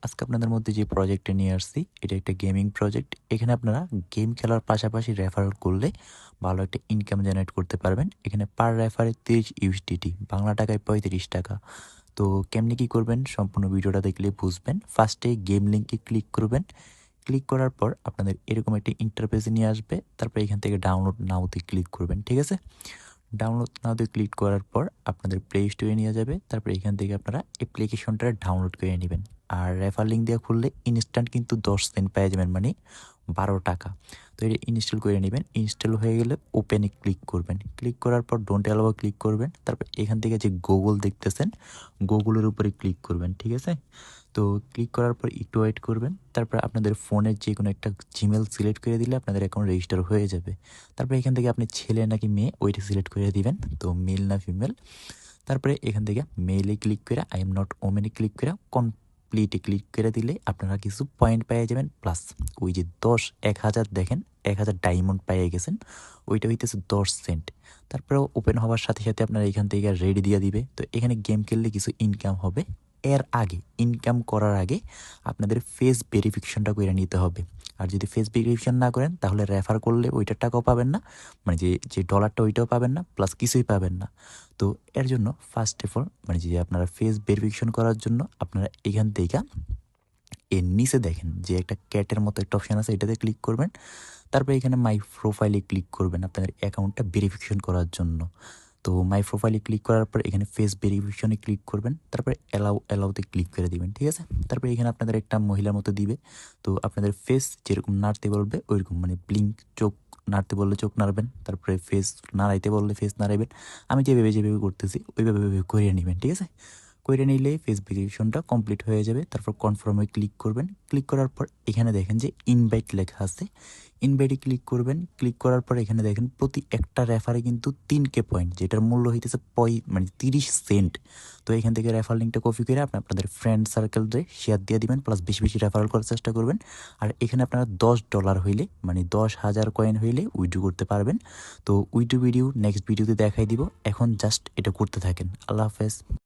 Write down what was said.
আজকে আপনাদের মধ্যে যে প্রজেক্টটা নিয়ে আসছি এটা একটা গেমিং প্রজেক্ট। এখানে আপনারা গেম খেলার পাশাপাশি রেফারেল করলে ভালো একটা ইনকাম জেনারেট করতে পারবেন। এখানে পার রেফারে 30 ইউএসডিটি, বাংলা টাকায় 35 টাকা। তো কেমনি কি করবেন সম্পূর্ণ ভিডিওটা দেখলে বুঝবেন। ফার্স্টে গেম লিঙ্কে ক্লিক করবেন। ক্লিক করার পর আপনাদের এরকম একটা ইন্টারফেসে নিয়ে আসবে। তারপর এখান থেকে ডাউনলোড নাওতে ক্লিক করবেন, ঠিক আছে? ডাউনলোড নাওতে ক্লিক করার পর আপনাদের প্লে স্টোরে নিয়ে যাবে। তারপর এখান থেকে আপনারা অ্যাপ্লিকেশনটা ডাউনলোড করে নেবেন। আর রেফার লিঙ্ক দিয়ে খুললে ইনস্ট্যান্ট কিন্তু 10 সেন্ট পেয়ে যাবেন, মানে 12 টাকা। তো এটা ইনস্টল করে নেবেন। ইনস্টল হয়ে গেলে ওপেনে ক্লিক করবেন। ক্লিক করার পর ডোন্ট অ্যালাউ ক্লিক করবেন। তারপর এখান থেকে যে গুগল দেখতেছেন গুগলের উপরে ক্লিক করবেন, ঠিক আছে? তো ক্লিক করার পর একটু ওয়েট করবেন। তারপর আপনাদের ফোনের যে কোনো একটা জিমেল সিলেক্ট করে দিলে আপনাদের অ্যাকাউন্ট রেজিস্টার হয়ে যাবে। তারপরে এখান থেকে আপনি ছেলে নাকি মেয়ে ওইটা সিলেক্ট করে দিবেন, তো মেল না ফিমেল। তারপরে এখান থেকে মেলে ক্লিক করে আই এম নট ওমেনে ক্লিক করে কমপ্লিটে ক্লিক করে দিলে আপনারা কিছু পয়েন্ট পেয়ে যাবেন। প্লাস ওই যে 10,000 দেখেন 1000 ডায়মন্ড পেয়ে গেছেন, ওইটা হইতেছে 10 সেন্ট। তারপরেও ওপেন হওয়ার সাথে সাথে আপনারা এখান থেকে রেডি দিয়ে দিবে। তো এখানে গেম খেললে কিছু ইনকাম হবে। এর আগে ইনকাম করার আগে আপনাদের ফেস ভেরিফিকেশনটা করে নিতে হবে। আর যদি ফেস ভেরিফিকেশন না করেন তাহলে রেফার করলে ওইটার টাকাও পাবেন না, মানে যে যে ডলারটা ওইটাও পাবেন না, প্লাস কিছুই পাবেন না। তো এর জন্য ফার্স্ট অফ অল মানে যে আপনারা ফেস ভেরিফিকেশন করার জন্য আপনারা এখান থেকে এর নিচে দেখেন যে একটা ক্যাটের মতো একটা অপশান আছে, এটাতে ক্লিক করবেন। তারপরে এখানে মাই প্রোফাইলে ক্লিক করবেন আপনাদের অ্যাকাউন্টটা ভেরিফিকেশন করার জন্য। তো মাই প্রোফাইলে ক্লিক করার পর এখানে ফেস ভেরিফিকেশনে ক্লিক করবেন। তারপরে অ্যালাউতে ক্লিক করে দিবেন, ঠিক আছে? তারপরে এখানে আপনাদের একটা মহিলার মতো দিবে। তো আপনাদের ফেস যেরকম নাড়তে বলবে ওইরকম, মানে ব্লিঙ্ক চোখ নাড়তে বললে চোখ নাড়বেন, তারপরে ফেস নাড়াইতে বললে ফেস নাড়াইবেন। আমি যেভাবে করতেছি ওইভাবে করিয়ে নেবেন, ঠিক আছে? করে নিলেই ফেস ভেরিফিকেশনটা কমপ্লিট হয়ে যাবে। তারপর কনফার্মে ক্লিক করবেন। ক্লিক করার পর এখানে দেখেন যে ইনভাইট লেখা আছে, ইনভাইটে ক্লিক করবেন। ক্লিক করার পর এখানে দেখেন প্রতি একটা রেফারে কিন্তু 3K পয়েন্ট, যেটার মূল্য হইতেছে মানে 30 সেন্ট। তো এখান থেকে রেফার লিঙ্কটা কপি করে আপনাদের ফ্রেন্ড সার্কেলে শেয়ার দিয়ে দিবেন, প্লাস বেশি বেশি রেফারেল করার চেষ্টা করবেন। আর এখানে আপনারা $10 হইলে, মানে 10,000 কয়েন হইলে উইথড্র করতে পারবেন। তো উইথড্র ভিডিও নেক্সট ভিডিওতে দেখাই দিব। এখন জাস্ট এটা করতে থাকেন। আল্লাহ হাফেজ।